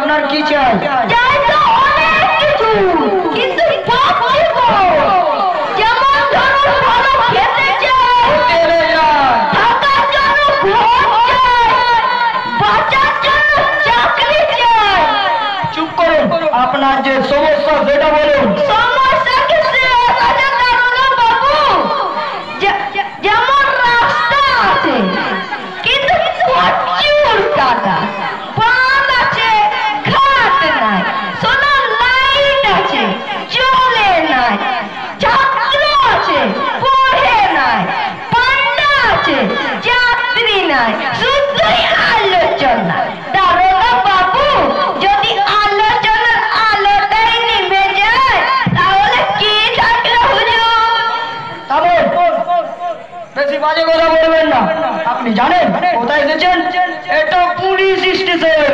আপনার কি চাই? চাই তো অনেক কিছু, কিন্তু পাচ্ছি তো। যেমন ধরুন ভালো খেতে চাই, থাকার জন্য ঘর চাই, বাঁচার জন্য চাকরি চাই। চুপ করুন, আপনার যে সমস্যা সেটা বলুন। সমস্যা কিছু আছে দারোগা বাবু? যেমন রাস্তা আছে, কিন্তু প্রচুর কাদা, বাঁধ আছে, ঘাট নাই, সোলার লাইট আছে, চলে নাই, ছাত্র আছে, পড়ে নাই, পান্ডা আছে, যাত্রী নাই, শুধুই আলোচনা। দারোগা বাবু, যদি আলোচনার আলোটাই নিভে যায় তাহলে কি থাকলো হুজুর? বেশি বাজে কথা বলবেন না। আপনি জানেন কোথায় এসেছেন? এটা পুলিশ স্টেশন।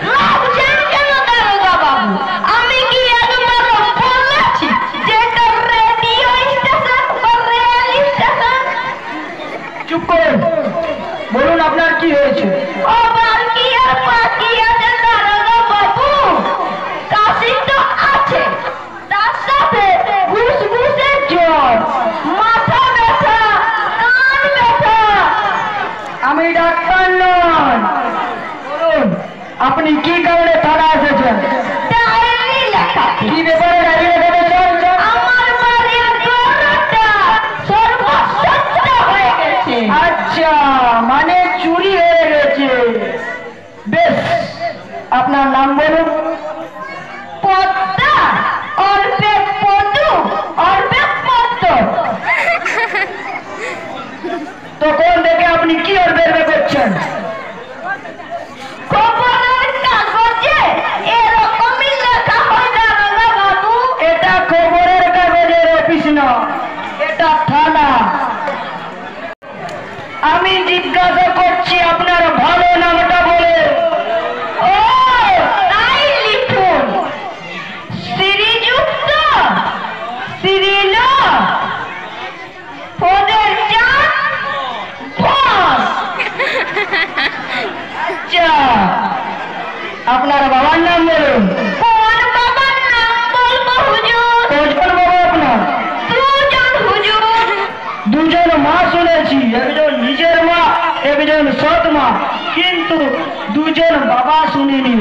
ভাবছেন কেন দারোগা বাবু? আমি কি একবার বলেছি যে এটা রেডিও স্টেশন বা রেল স্টেশন? চুপ করুন, বলুন আপনার কি হয়েছে? আবার কি আর বাকি আছে দারোগা বাবু? কাশি তো আছে, তার সাথে ঘুষঘুষে জ্বর, মাথা ব্যথা, কান ব্যথা। আমি ডাক্তার নন। বলুন আপনি কি কারণে থানা এসেছেন? ডায়েরি লেখা। কি ব্যাপারে ডায়েরি লেখাচ্ছেন? আমার বাড়ির গরুটা সর্বশক্ত হয়ে গেছে। আচ্ছা, মানে চুরি হয়ে গেছে। বেশ, আপনার নাম বলুন। পদ্মা, অল্পে পদু, অল্পে পদ্ম। তখন থেকে আপনি কি আর বের করছেন? খবরের কাগজে এরকমই লেখা হয় দারোগা বাবু। এটা খবরের কাগজের অফিস না, এটা থানা। আমি জিজ্ঞাসা করছি আপনার ভালো নামটা বলে। ও তাই লিখুন, শ্রীযুক্ত শ্রীল পদের চাঁদ ঘোষ। আচ্ছা, আপনার বাবার নাম বলুন। কোন বাবার নাম বলবো হুজুর? কজন বাবা আপনার? দুজন হুজুর। দুজন মা শুনেছি, একজন নিজের মা, একজন সৎ মা, কিন্তু দুজন বাবা শুনিনি।